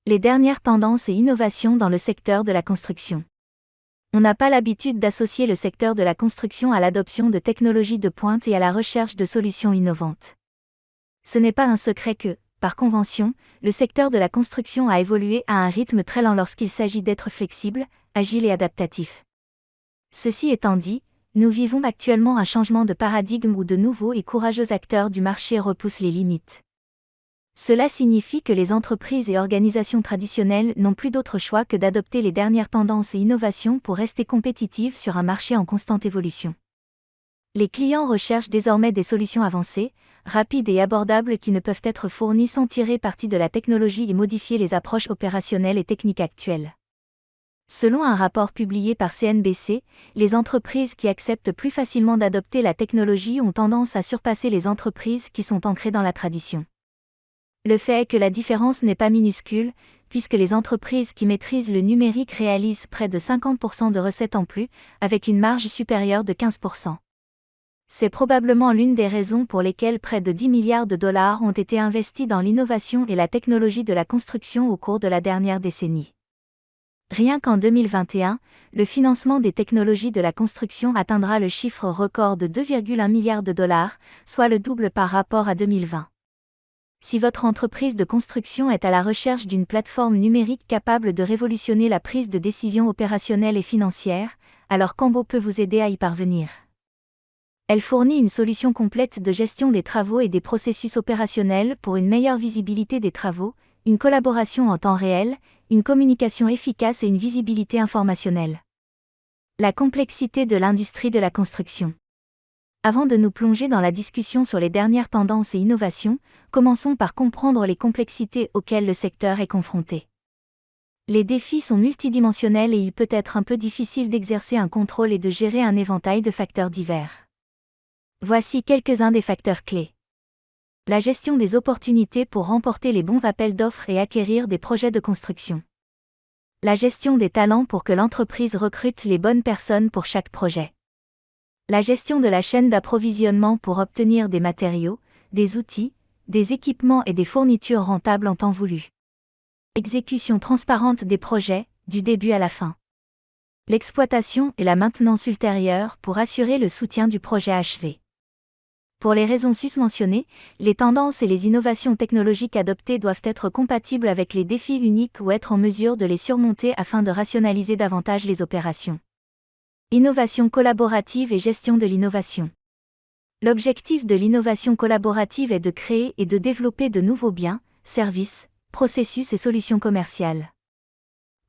Les dernières tendances et innovations dans le secteur de la construction. On n'a pas l'habitude d'associer le secteur de la construction à l'adoption de technologies de pointe et à la recherche de solutions innovantes. Ce n'est pas un secret que, par convention, le secteur de la construction a évolué à un rythme très lent lorsqu'il s'agit d'être flexible, agile et adaptatif. Ceci étant dit, nous vivons actuellement un changement de paradigme où de nouveaux et courageux acteurs du marché repoussent les limites. Cela signifie que les entreprises et organisations traditionnelles n'ont plus d'autre choix que d'adopter les dernières tendances et innovations pour rester compétitives sur un marché en constante évolution. Les clients recherchent désormais des solutions avancées, rapides et abordables qui ne peuvent être fournies sans tirer parti de la technologie et modifier les approches opérationnelles et techniques actuelles. Selon un rapport publié par CNBC, les entreprises qui acceptent plus facilement d'adopter la technologie ont tendance à surpasser les entreprises qui sont ancrées dans la tradition. Le fait est que la différence n'est pas minuscule, puisque les entreprises qui maîtrisent le numérique réalisent près de 50% de recettes en plus, avec une marge supérieure de 15%. C'est probablement l'une des raisons pour lesquelles près de 10 milliards de dollars ont été investis dans l'innovation et la technologie de la construction au cours de la dernière décennie. Rien qu'en 2021, le financement des technologies de la construction atteindra le chiffre record de 2,1 milliards de dollars, soit le double par rapport à 2020. Si votre entreprise de construction est à la recherche d'une plateforme numérique capable de révolutionner la prise de décision opérationnelle et financière, alors Cambo peut vous aider à y parvenir. Elle fournit une solution complète de gestion des travaux et des processus opérationnels pour une meilleure visibilité des travaux, une collaboration en temps réel, une communication efficace et une visibilité informationnelle. La complexité de l'industrie de la construction. Avant de nous plonger dans la discussion sur les dernières tendances et innovations, commençons par comprendre les complexités auxquelles le secteur est confronté. Les défis sont multidimensionnels et il peut être un peu difficile d'exercer un contrôle et de gérer un éventail de facteurs divers. Voici quelques-uns des facteurs clés. La gestion des opportunités pour remporter les bons appels d'offres et acquérir des projets de construction. La gestion des talents pour que l'entreprise recrute les bonnes personnes pour chaque projet. La gestion de la chaîne d'approvisionnement pour obtenir des matériaux, des outils, des équipements et des fournitures rentables en temps voulu. Exécution transparente des projets, du début à la fin. L'exploitation et la maintenance ultérieure pour assurer le soutien du projet achevé. Pour les raisons susmentionnées, les tendances et les innovations technologiques adoptées doivent être compatibles avec les défis uniques ou être en mesure de les surmonter afin de rationaliser davantage les opérations. Innovation collaborative et gestion de l'innovation. L'objectif de l'innovation collaborative est de créer et de développer de nouveaux biens, services, processus et solutions commerciales.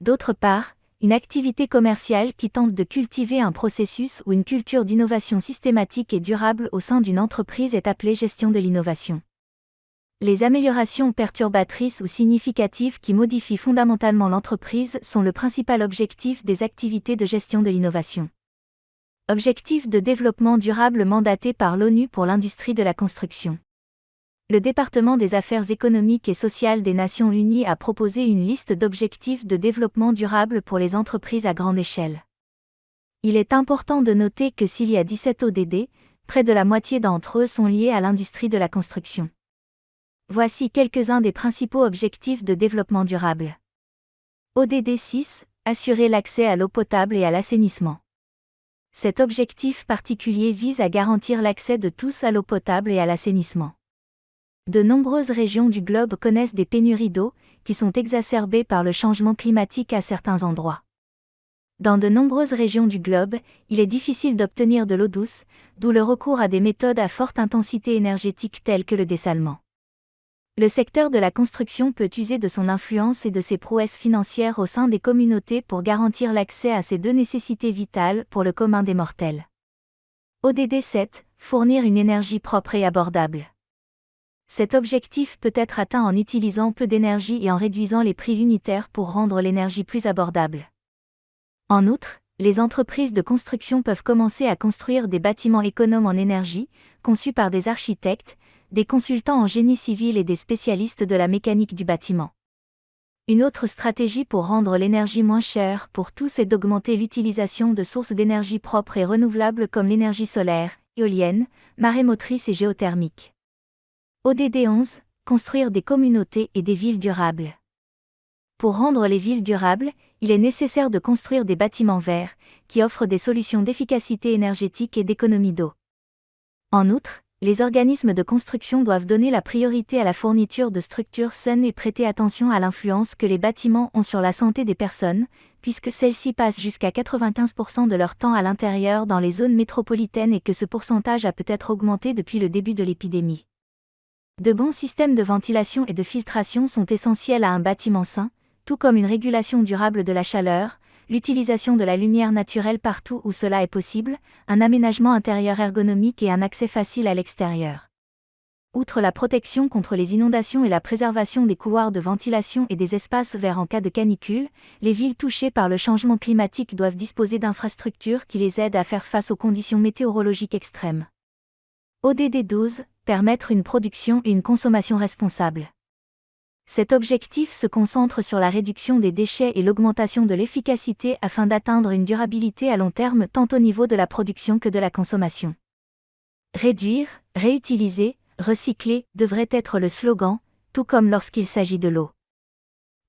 D'autre part, une activité commerciale qui tente de cultiver un processus ou une culture d'innovation systématique et durable au sein d'une entreprise est appelée gestion de l'innovation. Les améliorations perturbatrices ou significatives qui modifient fondamentalement l'entreprise sont le principal objectif des activités de gestion de l'innovation. Objectif de développement durable mandaté par l'ONU pour l'industrie de la construction. Le département des affaires économiques et sociales des Nations Unies a proposé une liste d'objectifs de développement durable pour les entreprises à grande échelle. Il est important de noter que s'il y a 17 ODD, près de la moitié d'entre eux sont liés à l'industrie de la construction. Voici quelques-uns des principaux objectifs de développement durable. ODD 6, assurer l'accès à l'eau potable et à l'assainissement. Cet objectif particulier vise à garantir l'accès de tous à l'eau potable et à l'assainissement. De nombreuses régions du globe connaissent des pénuries d'eau, qui sont exacerbées par le changement climatique à certains endroits. Dans de nombreuses régions du globe, il est difficile d'obtenir de l'eau douce, d'où le recours à des méthodes à forte intensité énergétique telles que le dessalement. Le secteur de la construction peut user de son influence et de ses prouesses financières au sein des communautés pour garantir l'accès à ces deux nécessités vitales pour le commun des mortels. ODD 7, fournir une énergie propre et abordable. Cet objectif peut être atteint en utilisant peu d'énergie et en réduisant les prix unitaires pour rendre l'énergie plus abordable. En outre, les entreprises de construction peuvent commencer à construire des bâtiments économes en énergie, conçus par des architectes, des consultants en génie civil et des spécialistes de la mécanique du bâtiment. Une autre stratégie pour rendre l'énergie moins chère pour tous est d'augmenter l'utilisation de sources d'énergie propres et renouvelables comme l'énergie solaire, éolienne, marémotrice et géothermique. ODD 11, construire des communautés et des villes durables. Pour rendre les villes durables, il est nécessaire de construire des bâtiments verts, qui offrent des solutions d'efficacité énergétique et d'économie d'eau. En outre, les organismes de construction doivent donner la priorité à la fourniture de structures saines et prêter attention à l'influence que les bâtiments ont sur la santé des personnes, puisque celles-ci passent jusqu'à 95% de leur temps à l'intérieur dans les zones métropolitaines et que ce pourcentage a peut-être augmenté depuis le début de l'épidémie. De bons systèmes de ventilation et de filtration sont essentiels à un bâtiment sain, tout comme une régulation durable de la chaleur, l'utilisation de la lumière naturelle partout où cela est possible, un aménagement intérieur ergonomique et un accès facile à l'extérieur. Outre la protection contre les inondations et la préservation des couloirs de ventilation et des espaces verts en cas de canicule, les villes touchées par le changement climatique doivent disposer d'infrastructures qui les aident à faire face aux conditions météorologiques extrêmes. ODD 12, permettre une production et une consommation responsables. Cet objectif se concentre sur la réduction des déchets et l'augmentation de l'efficacité afin d'atteindre une durabilité à long terme tant au niveau de la production que de la consommation. Réduire, réutiliser, recycler devrait être le slogan, tout comme lorsqu'il s'agit de l'eau.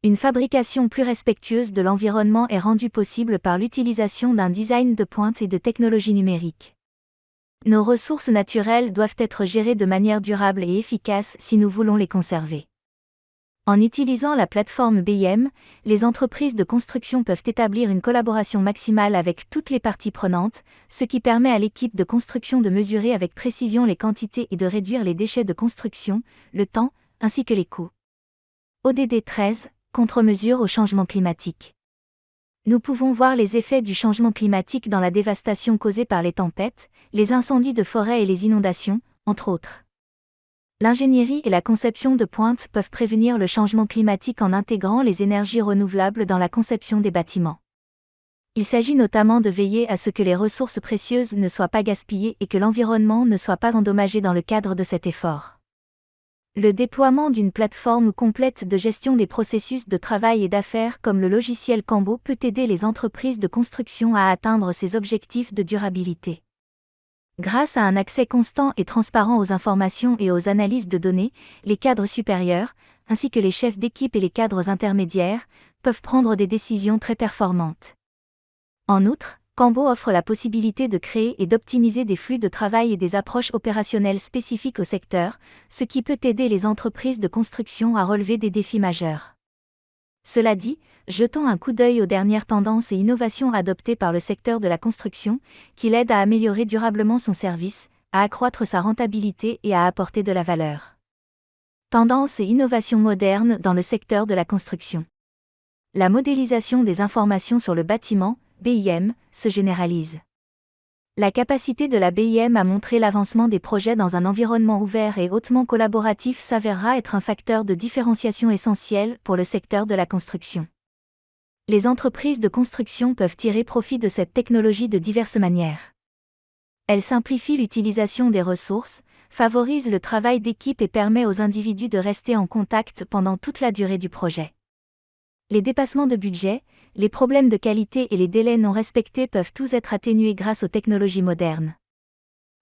Une fabrication plus respectueuse de l'environnement est rendue possible par l'utilisation d'un design de pointe et de technologies numériques. Nos ressources naturelles doivent être gérées de manière durable et efficace si nous voulons les conserver. En utilisant la plateforme BIM, les entreprises de construction peuvent établir une collaboration maximale avec toutes les parties prenantes, ce qui permet à l'équipe de construction de mesurer avec précision les quantités et de réduire les déchets de construction, le temps, ainsi que les coûts. ODD 13, contre-mesures au changement climatique. Nous pouvons voir les effets du changement climatique dans la dévastation causée par les tempêtes, les incendies de forêt et les inondations, entre autres. L'ingénierie et la conception de pointe peuvent prévenir le changement climatique en intégrant les énergies renouvelables dans la conception des bâtiments. Il s'agit notamment de veiller à ce que les ressources précieuses ne soient pas gaspillées et que l'environnement ne soit pas endommagé dans le cadre de cet effort. Le déploiement d'une plateforme complète de gestion des processus de travail et d'affaires comme le logiciel Cambo peut aider les entreprises de construction à atteindre ces objectifs de durabilité. Grâce à un accès constant et transparent aux informations et aux analyses de données, les cadres supérieurs, ainsi que les chefs d'équipe et les cadres intermédiaires, peuvent prendre des décisions très performantes. En outre, Cambo offre la possibilité de créer et d'optimiser des flux de travail et des approches opérationnelles spécifiques au secteur, ce qui peut aider les entreprises de construction à relever des défis majeurs. Cela dit, jetons un coup d'œil aux dernières tendances et innovations adoptées par le secteur de la construction, qui l'aident à améliorer durablement son service, à accroître sa rentabilité et à apporter de la valeur. Tendances et innovations modernes dans le secteur de la construction. La modélisation des informations sur le bâtiment, BIM, se généralise. La capacité de la BIM à montrer l'avancement des projets dans un environnement ouvert et hautement collaboratif s'avérera être un facteur de différenciation essentiel pour le secteur de la construction. Les entreprises de construction peuvent tirer profit de cette technologie de diverses manières. Elle simplifie l'utilisation des ressources, favorise le travail d'équipe et permet aux individus de rester en contact pendant toute la durée du projet. Les dépassements de budget, les problèmes de qualité et les délais non respectés peuvent tous être atténués grâce aux technologies modernes.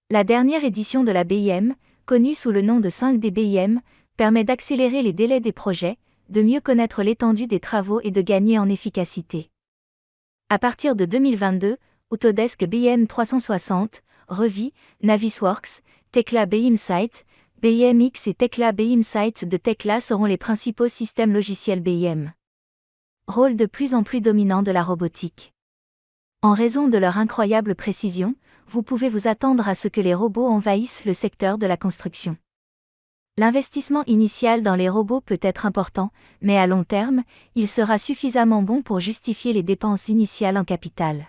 La dernière édition de la BIM, connue sous le nom de 5D BIM, permet d'accélérer les délais des projets, de mieux connaître l'étendue des travaux et de gagner en efficacité. À partir de 2022, Autodesk BIM 360, Revi, Navisworks, Tekla BIM Site, BIMX et Tekla BIM Site de Tekla seront les principaux systèmes logiciels BIM. Rôle de plus en plus dominant de la robotique. En raison de leur incroyable précision, vous pouvez vous attendre à ce que les robots envahissent le secteur de la construction. L'investissement initial dans les robots peut être important, mais à long terme, il sera suffisamment bon pour justifier les dépenses initiales en capital.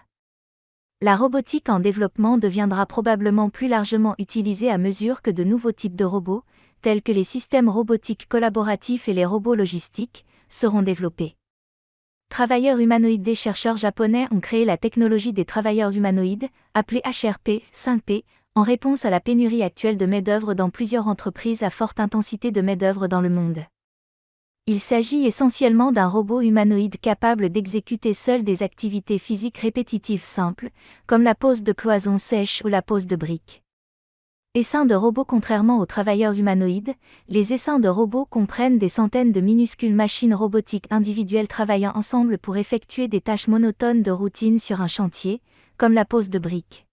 La robotique en développement deviendra probablement plus largement utilisée à mesure que de nouveaux types de robots, tels que les systèmes robotiques collaboratifs et les robots logistiques, seront développés. Travailleurs humanoïdes. Des chercheurs japonais ont créé la technologie des travailleurs humanoïdes, appelée HRP, 5P, en réponse à la pénurie actuelle de main-d'œuvre dans plusieurs entreprises à forte intensité de main-d'œuvre dans le monde. Il s'agit essentiellement d'un robot humanoïde capable d'exécuter seul des activités physiques répétitives simples, comme la pose de cloisons sèches ou la pose de briques. Essaims de robots. Contrairement aux travailleurs humanoïdes, les essaims de robots comprennent des centaines de minuscules machines robotiques individuelles travaillant ensemble pour effectuer des tâches monotones de routine sur un chantier, comme la pose de briques.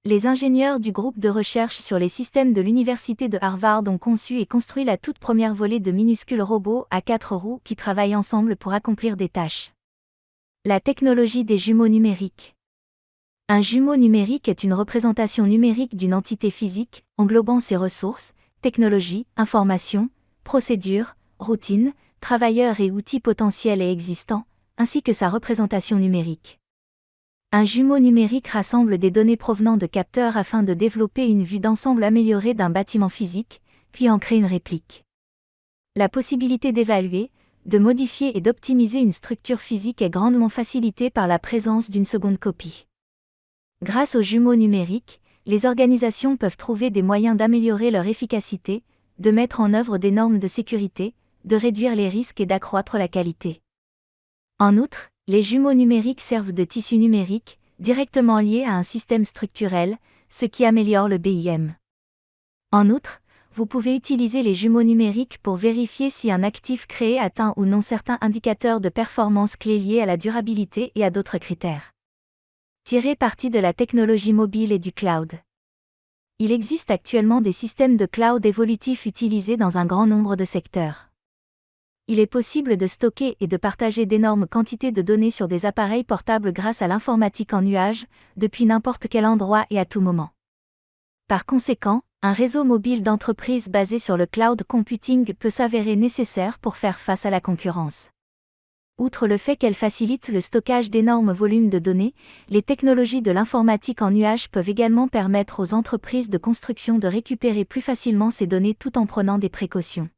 Les ingénieurs du groupe de recherche sur les systèmes de l'Université de Harvard ont conçu et construit la toute première volée de minuscules robots à 4 roues qui travaillent ensemble pour accomplir des tâches. La technologie des jumeaux numériques. Un jumeau numérique est une représentation numérique d'une entité physique, englobant ses ressources, technologies, informations, procédures, routines, travailleurs et outils potentiels et existants, ainsi que sa représentation numérique. Un jumeau numérique rassemble des données provenant de capteurs afin de développer une vue d'ensemble améliorée d'un bâtiment physique, puis en créer une réplique. La possibilité d'évaluer, de modifier et d'optimiser une structure physique est grandement facilitée par la présence d'une seconde copie. Grâce aux jumeaux numériques, les organisations peuvent trouver des moyens d'améliorer leur efficacité, de mettre en œuvre des normes de sécurité, de réduire les risques et d'accroître la qualité. En outre, les jumeaux numériques servent de tissu numérique, directement lié à un système structurel, ce qui améliore le BIM. En outre, vous pouvez utiliser les jumeaux numériques pour vérifier si un actif créé atteint ou non certains indicateurs de performance clés liés à la durabilité et à d'autres critères. Tirer parti de la technologie mobile et du cloud. Il existe actuellement des systèmes de cloud évolutifs utilisés dans un grand nombre de secteurs. Il est possible de stocker et de partager d'énormes quantités de données sur des appareils portables grâce à l'informatique en nuage, depuis n'importe quel endroit et à tout moment. Par conséquent, un réseau mobile d'entreprise basé sur le cloud computing peut s'avérer nécessaire pour faire face à la concurrence. Outre le fait qu'elle facilite le stockage d'énormes volumes de données, les technologies de l'informatique en nuage peuvent également permettre aux entreprises de construction de récupérer plus facilement ces données tout en prenant des précautions.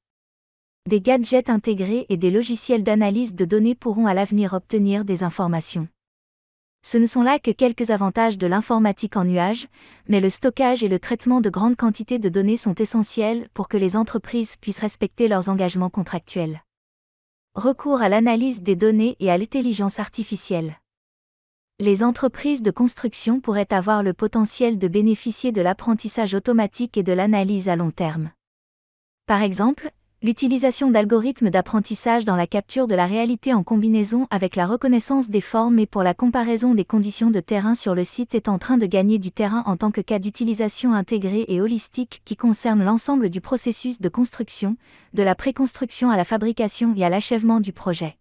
Des gadgets intégrés et des logiciels d'analyse de données pourront à l'avenir obtenir des informations. Ce ne sont là que quelques avantages de l'informatique en nuage, mais le stockage et le traitement de grandes quantités de données sont essentiels pour que les entreprises puissent respecter leurs engagements contractuels. Recours à l'analyse des données et à l'intelligence artificielle. Les entreprises de construction pourraient avoir le potentiel de bénéficier de l'apprentissage automatique et de l'analyse à long terme. Par exemple, l'utilisation d'algorithmes d'apprentissage dans la capture de la réalité en combinaison avec la reconnaissance des formes et pour la comparaison des conditions de terrain sur le site est en train de gagner du terrain en tant que cas d'utilisation intégrée et holistique qui concerne l'ensemble du processus de construction, de la préconstruction à la fabrication et à l'achèvement du projet.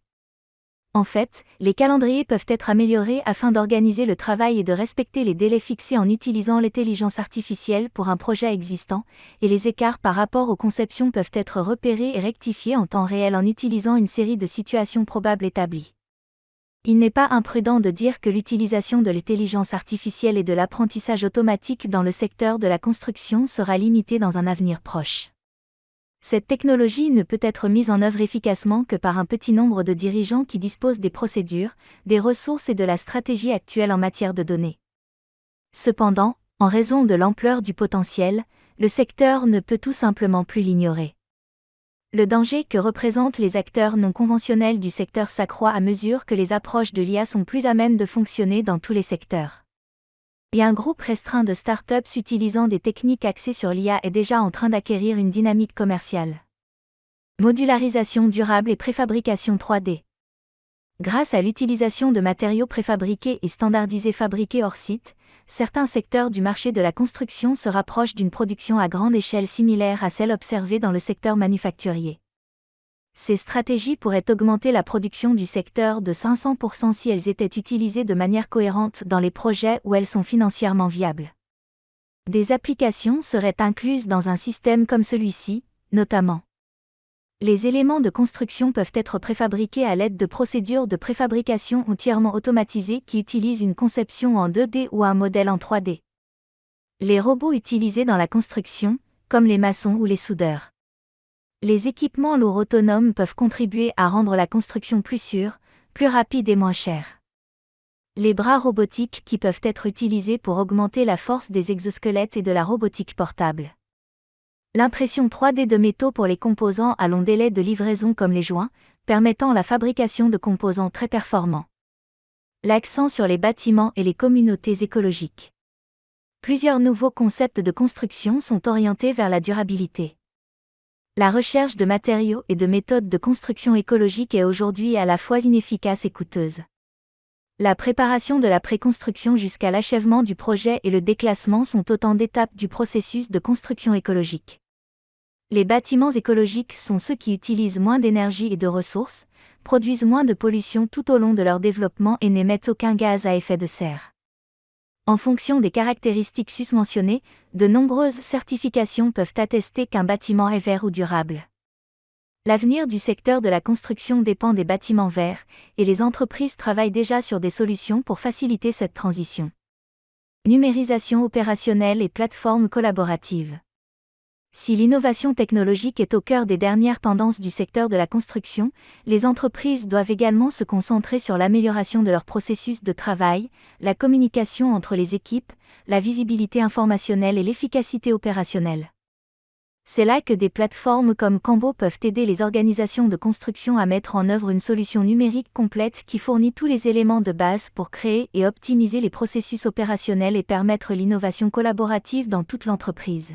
En fait, les calendriers peuvent être améliorés afin d'organiser le travail et de respecter les délais fixés en utilisant l'intelligence artificielle pour un projet existant, et les écarts par rapport aux conceptions peuvent être repérés et rectifiés en temps réel en utilisant une série de situations probables établies. Il n'est pas imprudent de dire que l'utilisation de l'intelligence artificielle et de l'apprentissage automatique dans le secteur de la construction sera limitée dans un avenir proche. Cette technologie ne peut être mise en œuvre efficacement que par un petit nombre de dirigeants qui disposent des procédures, des ressources et de la stratégie actuelle en matière de données. Cependant, en raison de l'ampleur du potentiel, le secteur ne peut tout simplement plus l'ignorer. Le danger que représentent les acteurs non conventionnels du secteur s'accroît à mesure que les approches de l'IA sont plus à même de fonctionner dans tous les secteurs. Et un groupe restreint de startups utilisant des techniques axées sur l'IA est déjà en train d'acquérir une dynamique commerciale. Modularisation durable et préfabrication 3D. Grâce à l'utilisation de matériaux préfabriqués et standardisés fabriqués hors site, certains secteurs du marché de la construction se rapprochent d'une production à grande échelle similaire à celle observée dans le secteur manufacturier. Ces stratégies pourraient augmenter la production du secteur de 500% si elles étaient utilisées de manière cohérente dans les projets où elles sont financièrement viables. Des applications seraient incluses dans un système comme celui-ci, notamment. Les éléments de construction peuvent être préfabriqués à l'aide de procédures de préfabrication entièrement automatisées qui utilisent une conception en 2D ou un modèle en 3D. Les robots utilisés dans la construction, comme les maçons ou les soudeurs. Les équipements lourds autonomes peuvent contribuer à rendre la construction plus sûre, plus rapide et moins chère. Les bras robotiques qui peuvent être utilisés pour augmenter la force des exosquelettes et de la robotique portable. L'impression 3D de métaux pour les composants à long délai de livraison comme les joints, permettant la fabrication de composants très performants. L'accent sur les bâtiments et les communautés écologiques. Plusieurs nouveaux concepts de construction sont orientés vers la durabilité. La recherche de matériaux et de méthodes de construction écologique est aujourd'hui à la fois inefficace et coûteuse. La préparation de la préconstruction jusqu'à l'achèvement du projet et le déclassement sont autant d'étapes du processus de construction écologique. Les bâtiments écologiques sont ceux qui utilisent moins d'énergie et de ressources, produisent moins de pollution tout au long de leur développement et n'émettent aucun gaz à effet de serre. En fonction des caractéristiques susmentionnées, de nombreuses certifications peuvent attester qu'un bâtiment est vert ou durable. L'avenir du secteur de la construction dépend des bâtiments verts, et les entreprises travaillent déjà sur des solutions pour faciliter cette transition. Numérisation opérationnelle et plateformes collaboratives. Si l'innovation technologique est au cœur des dernières tendances du secteur de la construction, les entreprises doivent également se concentrer sur l'amélioration de leur processus de travail, la communication entre les équipes, la visibilité informationnelle et l'efficacité opérationnelle. C'est là que des plateformes comme Cambo peuvent aider les organisations de construction à mettre en œuvre une solution numérique complète qui fournit tous les éléments de base pour créer et optimiser les processus opérationnels et permettre l'innovation collaborative dans toute l'entreprise.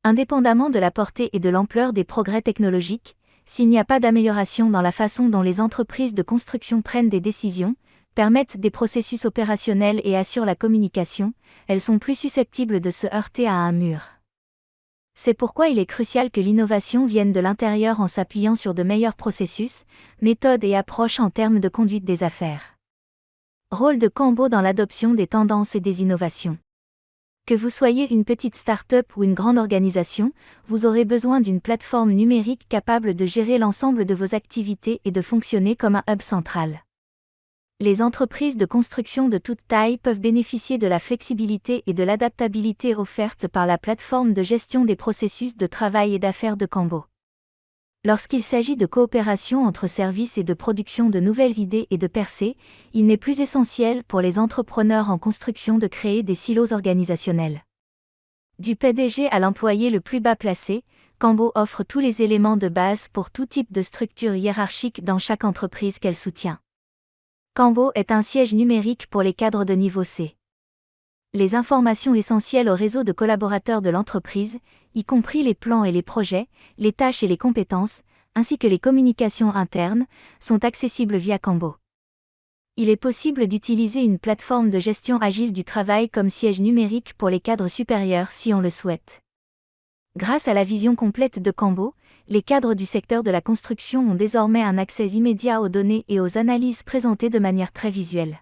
Indépendamment de la portée et de l'ampleur des progrès technologiques, s'il n'y a pas d'amélioration dans la façon dont les entreprises de construction prennent des décisions, permettent des processus opérationnels et assurent la communication, elles sont plus susceptibles de se heurter à un mur. C'est pourquoi il est crucial que l'innovation vienne de l'intérieur en s'appuyant sur de meilleurs processus, méthodes et approches en termes de conduite des affaires. Rôle de Cambo dans l'adoption des tendances et des innovations. Que vous soyez une petite start-up ou une grande organisation, vous aurez besoin d'une plateforme numérique capable de gérer l'ensemble de vos activités et de fonctionner comme un hub central. Les entreprises de construction de toute taille peuvent bénéficier de la flexibilité et de l'adaptabilité offertes par la plateforme de gestion des processus de travail et d'affaires de Cambo. Lorsqu'il s'agit de coopération entre services et de production de nouvelles idées et de percées, il n'est plus essentiel pour les entrepreneurs en construction de créer des silos organisationnels. Du PDG à l'employé le plus bas placé, Cambo offre tous les éléments de base pour tout type de structure hiérarchique dans chaque entreprise qu'elle soutient. Cambo est un siège numérique pour les cadres de niveau C. Les informations essentielles au réseau de collaborateurs de l'entreprise, y compris les plans et les projets, les tâches et les compétences, ainsi que les communications internes, sont accessibles via Cambo. Il est possible d'utiliser une plateforme de gestion agile du travail comme siège numérique pour les cadres supérieurs si on le souhaite. Grâce à la vision complète de Cambo, les cadres du secteur de la construction ont désormais un accès immédiat aux données et aux analyses présentées de manière très visuelle.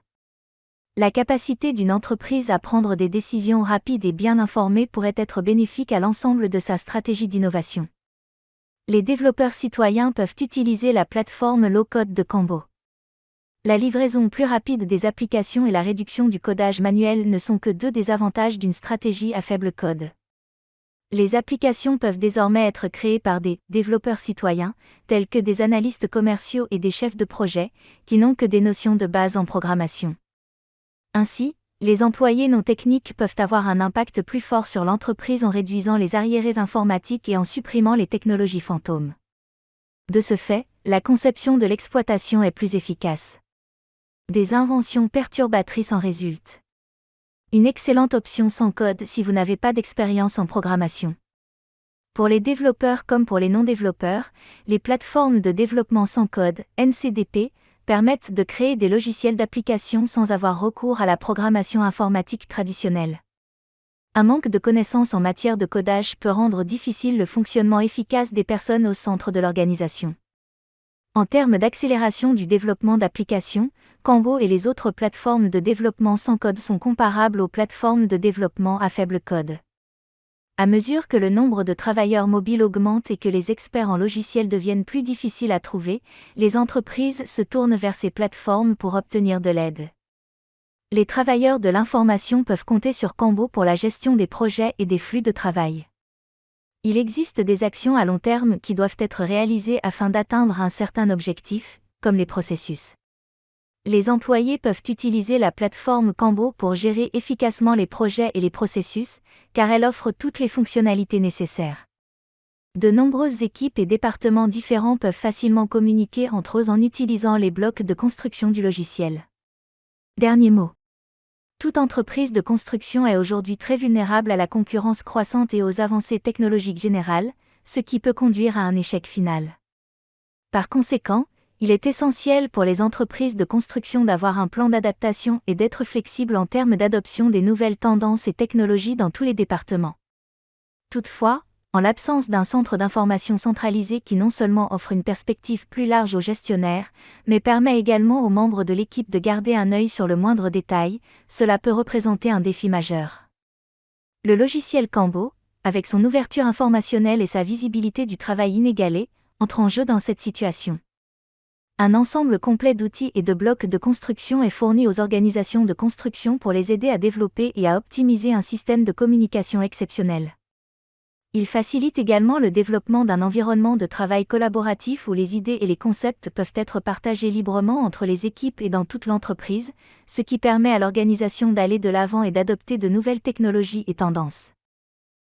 La capacité d'une entreprise à prendre des décisions rapides et bien informées pourrait être bénéfique à l'ensemble de sa stratégie d'innovation. Les développeurs citoyens peuvent utiliser la plateforme low-code de Cambo. La livraison plus rapide des applications et la réduction du codage manuel ne sont que deux des avantages d'une stratégie à faible code. Les applications peuvent désormais être créées par des développeurs citoyens, tels que des analystes commerciaux et des chefs de projet, qui n'ont que des notions de base en programmation. Ainsi, les employés non techniques peuvent avoir un impact plus fort sur l'entreprise en réduisant les arriérés informatiques et en supprimant les technologies fantômes. De ce fait, la conception de l'exploitation est plus efficace. Des inventions perturbatrices en résultent. Une excellente option sans code si vous n'avez pas d'expérience en programmation. Pour les développeurs comme pour les non-développeurs, les plateformes de développement sans code, NCDP, permettent de créer des logiciels d'application sans avoir recours à la programmation informatique traditionnelle. Un manque de connaissances en matière de codage peut rendre difficile le fonctionnement efficace des personnes au centre de l'organisation. En termes d'accélération du développement d'applications, Cambo et les autres plateformes de développement sans code sont comparables aux plateformes de développement à faible code. À mesure que le nombre de travailleurs mobiles augmente et que les experts en logiciels deviennent plus difficiles à trouver, les entreprises se tournent vers ces plateformes pour obtenir de l'aide. Les travailleurs de l'information peuvent compter sur Cambo pour la gestion des projets et des flux de travail. Il existe des actions à long terme qui doivent être réalisées afin d'atteindre un certain objectif, comme les processus. Les employés peuvent utiliser la plateforme Cambo pour gérer efficacement les projets et les processus, car elle offre toutes les fonctionnalités nécessaires. De nombreuses équipes et départements différents peuvent facilement communiquer entre eux en utilisant les blocs de construction du logiciel. Dernier mot. Toute entreprise de construction est aujourd'hui très vulnérable à la concurrence croissante et aux avancées technologiques générales, ce qui peut conduire à un échec final. Par conséquent, il est essentiel pour les entreprises de construction d'avoir un plan d'adaptation et d'être flexible en termes d'adoption des nouvelles tendances et technologies dans tous les départements. Toutefois, en l'absence d'un centre d'information centralisé qui non seulement offre une perspective plus large aux gestionnaires, mais permet également aux membres de l'équipe de garder un œil sur le moindre détail, cela peut représenter un défi majeur. Le logiciel Cambo, avec son ouverture informationnelle et sa visibilité du travail inégalée, entre en jeu dans cette situation. Un ensemble complet d'outils et de blocs de construction est fourni aux organisations de construction pour les aider à développer et à optimiser un système de communication exceptionnel. Il facilite également le développement d'un environnement de travail collaboratif où les idées et les concepts peuvent être partagés librement entre les équipes et dans toute l'entreprise, ce qui permet à l'organisation d'aller de l'avant et d'adopter de nouvelles technologies et tendances.